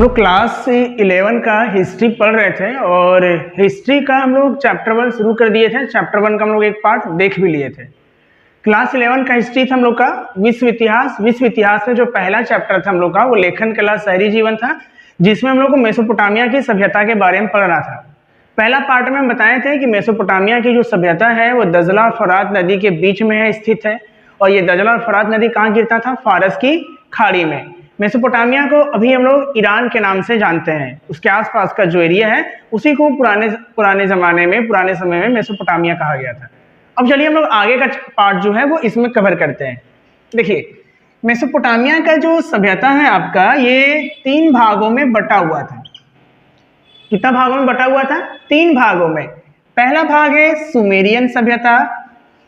लोग क्लास 11 का हिस्ट्री पढ़ रहे थे और हिस्ट्री का हम लोग चैप्टर 1 शुरू कर दिए थे। चैप्टर 1 का हम लोग एक पार्ट देख भी लिए थे। क्लास 11 का हिस्ट्री था हम लोग का विश्व इतिहास। विश्व इतिहास में जो पहला चैप्टर था हम लोग का वो लेखन कला शहरी जीवन था, जिसमें हम लोग को मेसोपोटामिया की सभ्यता के बारे में पढ़ना था। पहला पार्ट में हम बताए थे कि मेसोपोटामिया की जो सभ्यता है वो दजला और फरात नदी के बीच में है स्थित है, और ये दजला और फरात नदी कहाँ गिरता था? फारस की खाड़ी में। मेसोपोटामिया को अभी हम लोग ईरान के नाम से जानते हैं। उसके आसपास का जो एरिया है उसी को पुराने जमाने में, पुराने समय में मेसोपोटामिया कहा गया था। अब चलिए हम लोग आगे का पार्ट जो है वो इसमें कवर करते हैं। देखिए, मेसोपोटामिया का जो सभ्यता है आपका, ये 3 भागों में बटा हुआ था। कितना भागों में बटा हुआ था? 3 भागों में। पहला भाग है सुमेरियन सभ्यता,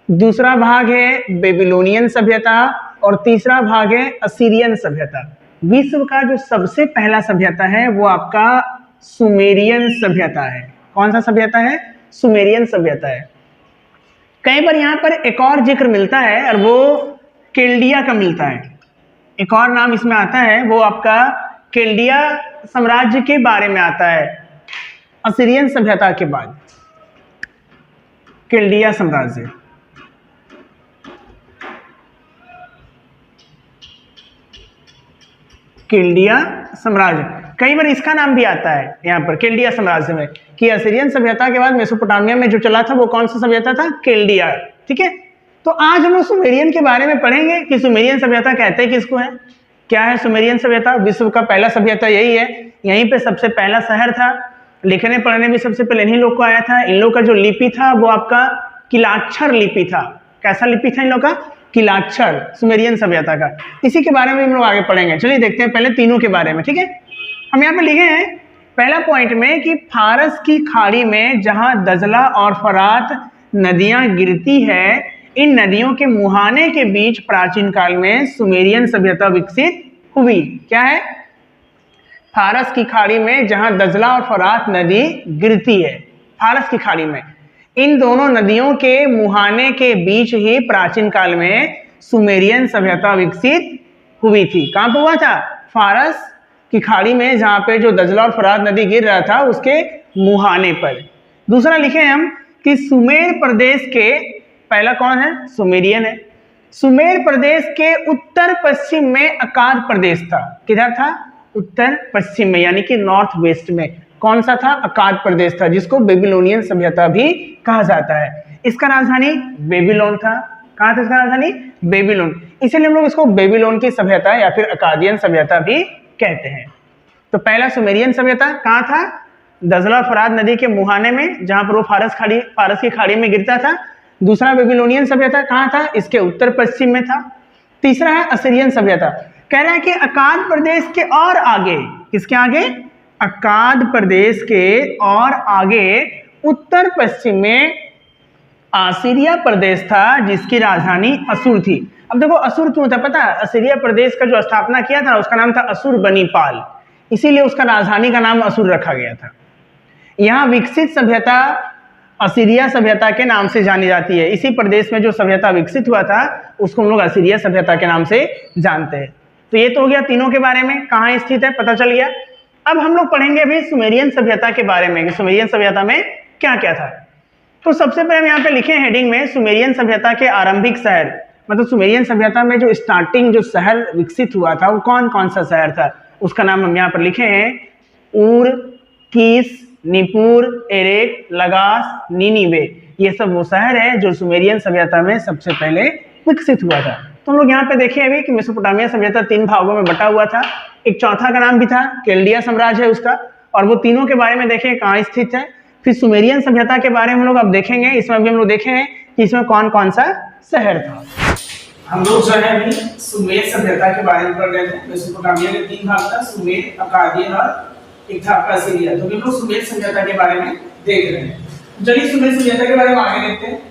दूसरा भाग है बेबीलोनियन सभ्यता और तीसरा भाग है असीरियन सभ्यता। विश्व का जो सबसे पहला सभ्यता है वो आपका सुमेरियन सभ्यता है। कौन सा सभ्यता है? सुमेरियन सभ्यता है। कई बार यहाँ पर एक और जिक्र मिलता है और वो केल्डिया का मिलता है। एक और नाम इसमें आता है, वो आपका केल्डिया साम्राज्य के बारे में आता है। असीरियन सभ्यता के बाद केल्डिया साम्राज्य। केल्डिया साम्राज्य, कई बार इसका नाम भी आता है यहाँ पर केल्डिया साम्राज्य में, कि असीरियन सभ्यता के बाद मेसोपोटामिया में जो चला था वो कौन सा सभ्यता था? केल्डिया। ठीक है, तो आज हम लोग सुमेरियन के बारे में पढ़ेंगे कि सुमेरियन सभ्यता कहते हैं किसको है, क्या है सुमेरियन सभ्यता। विश्व का पहला सभ्यता यही है, यहीं पे सबसे पहला शहर था। लिखने पढ़ने में सबसे पहले इन्हीं लोग को आया था। इन लोग का जो लिपि था वो आपका किलाक्षर लिपि था। कैसा लिपि था इन लोग का? किलाक्षर, सुमेरियन सभ्यता का। इसी के बारे में हम लोग आगे पढ़ेंगे। चलिए देखते हैं पहले तीनों के बारे में। ठीक है, हम यहाँ पे लिखे हैं पहला पॉइंट में कि फारस की खाड़ी में जहां दजला और फरात नदियां गिरती है, इन नदियों के मुहाने के बीच प्राचीन काल में सुमेरियन सभ्यता विकसित हुई। क्या है? फारस की खाड़ी में जहां दजला और फरात नदी गिरती है, फारस की खाड़ी में, इन दोनों नदियों के मुहाने के बीच ही प्राचीन काल में सुमेरियन सभ्यता विकसित हुई थी। कहां पर हुआ था? फारस की खाड़ी में, जहां पे जो दजला और फरात नदी गिर रहा था उसके मुहाने पर। दूसरा लिखे हम कि सुमेर प्रदेश के, पहला कौन है? सुमेरियन है। सुमेर प्रदेश के उत्तर पश्चिम में अकाद प्रदेश था। किधर था? उत्तर पश्चिम में, यानी कि नॉर्थ वेस्ट में। कौन सा था? अकाद प्रदेश था, जिसको बेबीलोनियन सभ्यता भी कहा जाता है। इसका राजधानी बेबीलोन था। कहाँ था इसका राजधानी? बेबीलोन। इसीलिए हम लोग इसको बेबीलोन की सभ्यता या फिर अकादियन सभ्यता भी कहते हैं। तो पहला सुमेरियन सभ्यता कहाँ था? दजला फरात नदी के मुहाने में, जहां पर वो फारस की खाड़ी में गिरता था। दूसरा बेबीलोनियन सभ्यता कहाँ था? इसके उत्तर पश्चिम में था। तीसरा है असीरियन सभ्यता। कह रहा है कि अकाद प्रदेश के और आगे, किसके आगे? अकाद प्रदेश के और आगे उत्तर पश्चिम में असीरिया प्रदेश था, जिसकी राजधानी असुर थी। अब देखो असुर क्यों था पता है? असीरिया प्रदेश का जो स्थापना किया था उसका नाम था असुरबनीपाल, इसीलिए उसका राजधानी का नाम असुर रखा गया था। यहाँ विकसित सभ्यता असीरिया सभ्यता के नाम से जानी जाती है। इसी प्रदेश में जो सभ्यता विकसित हुआ था उसको हम लोग असीरिया सभ्यता के नाम से जानते हैं। तो ये तो हो गया तीनों के बारे में, कहाँ स्थित है पता चल गया। अब हम लोग पढ़ेंगे अभी सुमेरियन सभ्यता के बारे में कि सुमेरियन सभ्यता में क्या क्या था। तो सबसे पहले हम यहाँ पे लिखे हेडिंग में सुमेरियन सभ्यता के आरंभिक शहर, मतलब सुमेरियन सभ्यता में जो स्टार्टिंग जो शहर विकसित हुआ था वो कौन कौन सा शहर था, उसका नाम हम यहाँ पर लिखे हैं ऊर, कीस, निपुर, एरेक, लगास, नीनीवे। ये सब वो शहर है जो सुमेरियन सभ्यता में सबसे पहले विकसित हुआ था। तो हम लोग यहाँ पे देखें अभी कि मेसोपोटामिया सभ्यता 3 भागों में बटा हुआ था। एक चौथा का नाम भी था, केल्डिया साम्राज्य है उसका, और वो तीनों के बारे में देखें कहाँ स्थित है। फिर सुमेरियन सभ्यता के बारे में हम लोग अब देखेंगे। इसमें भी हम लोग देखेंगे कि इसमें कौन कौन सा शहर था। हम लोग जो है अभी सुमेर सभ्यता के बारे में पढ़ रहे थे। मेसोपोटामिया के 3 भाग था, सुमेर, अकादियन और एक था असीरिया। तो हम लोग सुमेर सभ्यता के बारे में देख रहे हैं। चलिए सुमेर सभ्यता के बारे में आगे देखते हैं।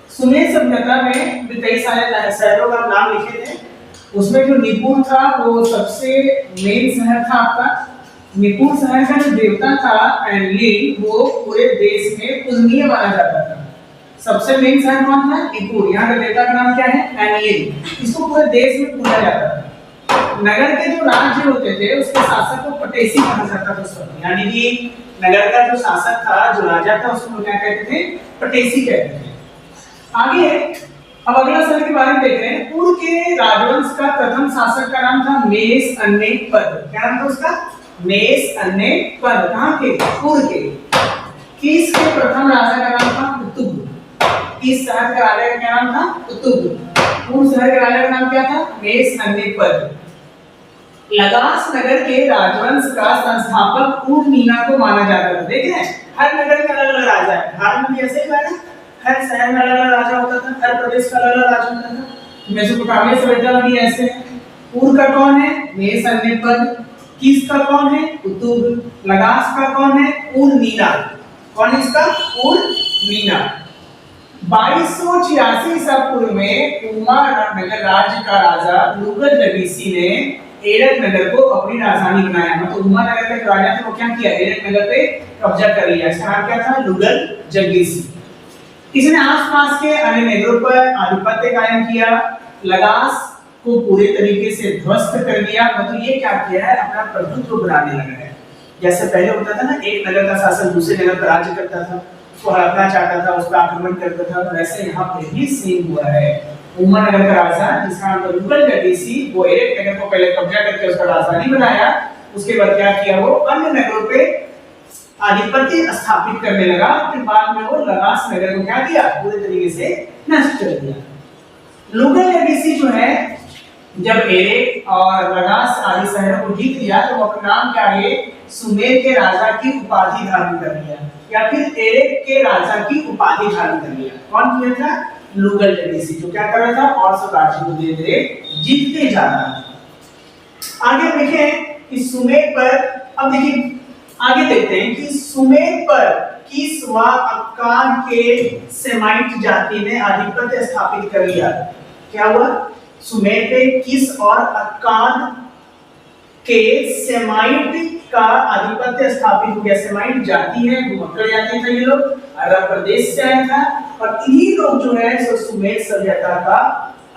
सुमेर सभ्यता में भी कई सारे शहरों का नाम लिखे थे। उसमें जो निपुर था वो सबसे मेन शहर था आपका। निपुर शहर का जो देवता था एनलिल, वो पूरे देश में पूजनीय माना जाता था। सबसे मेन शहर कौन था? निपुर। यहाँ का देवता का नाम क्या है? एनलिल। इसको पूरे देश में पूजा जाता था। नगर के जो राज्य होते थे उसके शासक को पटेसी कहा जाता था उस वक्त, यानी कि नगर का जो शासक था, जो राजा था, उसको क्या कहते थे? पटेसी कहते थे। आगे अब अगला समय के बारे में देख रहे हैं। पूर्व के राजवंश का प्रथम शासक का नाम था मेष अन्य पद। क्या नाम था उसका? मेष अन्य पद। कहां के? पूर्व के। किस के प्रथम राजा का नाम था? कुतुब। किस शहर का राजा का क्या नाम था? कुतुब। पूर्व शहर के राजा का नाम क्या था? मेष अन्य पद। लगास नगर के राजवंश का संस्थापक उर्मीना को माना जाता था। देख रहे हैं, हर नगर का अलग अलग राजा है। भारत में ऐसे ही है ना, हर शहर में अलग अलग राजा होता था, हर प्रदेश का अलग अलग राजा होता था। मेसोपोटामिया सभ्यता भी ऐसे है। पूर्व का कौन है? मेष अन्य पद। किस का कौन है? कुतुब। लगास का कौन है? उर्मीना। कौन है इसका? उर्मीना। 2286 ईसा पूर्व में उमा नगर राज्य का राजा लुगल जगीसी ने एरक नगर को अपनी राजधानी बनाया। मतलब उमा नगर के राजा थे वो क्या किया? एरक नगर पे कब्जा कर लिया। इसका नाम क्या था? लुगल जगीसी। इसने आसपास के अन्य नगरों पर आधिपत्य कायम किया। लगास को पूरे तरीके से ध्वस्त कर दिया। मतलब ये क्या किया है? अपना प्रभुत्व बनाने लगा है। जैसे पहले होता था ना, एक नगर का शासक दूसरे नगर पर राज्य करता था, उसको हड़पना चाहता था, उस पर आक्रमण करता था। वैसे यहाँ पे भी सेम हुआ है। उमा नगर का राजा जिसका नाम था लुगल जगीसी, वो एरक नगर को पहले कब्जा करके उसका राजधानी बनाया। उसके बाद क्या किया? वो अन्य नगरों पे आधिपत्य स्थापित करने लगा। फिर बाद में वो लगास नगर को क्या किया? पूरे तरीके से नष्ट कर दिया। लुगल जगीसी जो है, जब एरेक और लगास आदि शहरों को जीत लिया तो वो अपना नाम क्या है? सुमेर के राजा की उपाधि धारण कर लिया, या फिर एरेक के राजा की उपाधि धारण कर लिया। कौन किया था? लुगल जगीसी, जो क्या कर रहा था? और सब राज्यों को धीरे धीरे जीतते जा रहा था। आगे देखें कि सुमेर पर, अब देखिए आगे देखते हैं कि सुमेर पर किस व अक्काद के सेमाइट जाति ने आधिपत्य स्थापित कर लिया। क्या हुआ? सुमेर पे किस और अक्काद के सेमाइट का आधिपत्य स्थापित हो गया। सेमाइट जाति है, घुमक्कड़ जाति था, ये लोग अरब प्रदेश से आया था, और इन्हीं लोग जो है सो सुमेर सभ्यता का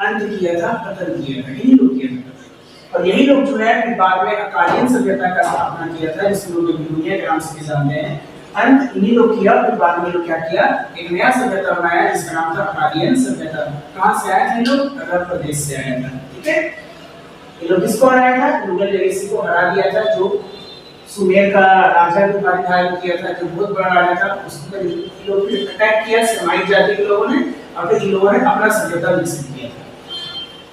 अंत किया था, पतन किया था। इन्हीं लोग किया था। और यही लोग जो है फिर बाद में अकादियन सभ्यता का स्थापना किया था, जिसे लोग दुनिया के नाम से जानते हैं। अंत इन्हीं लोग किया। फिर बाद में लोग क्या किया? एक नया सभ्यता बनाया जिसका नाम था अकादियन सभ्यता। कहां से आया था? लोग अरब प्रदेश से आया था। ठीक है, ये लोग किसको हराया था? लुगल जगीसी को हरा दिया था, जो सुमेर का राजा को धारण किया था, जो बहुत बड़ा राजा था। उसको लोग फिर अटैक किया सेमाइट जाति के लोगों ने, और फिर इन लोगों ने अपना सभ्यता विकसित किया था।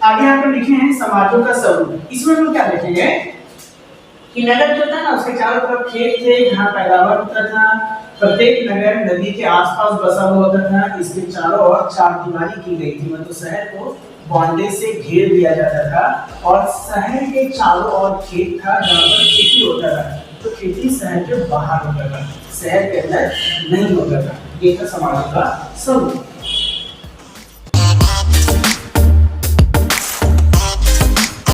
आगे यहाँ पर लिखे हैं समाजों का स्वरूप। इसमें हम क्या देखेंगे कि नगर जो था ना, उसके चारों तरफ खेत थे जहाँ पैदावार होता था। प्रत्येक नगर नदी के आसपास बसा हुआ होता था। इसके चारों ओर चारदीवारी की गई थी, मतलब शहर को बाउंड्री से घेर दिया जाता था। और शहर के चारों ओर खेत था जहाँ पर खेती होता था। तो खेती शहर के बाहर होता था, शहर के अंदर नहीं होता था। ये था समाजों का स्वरूप।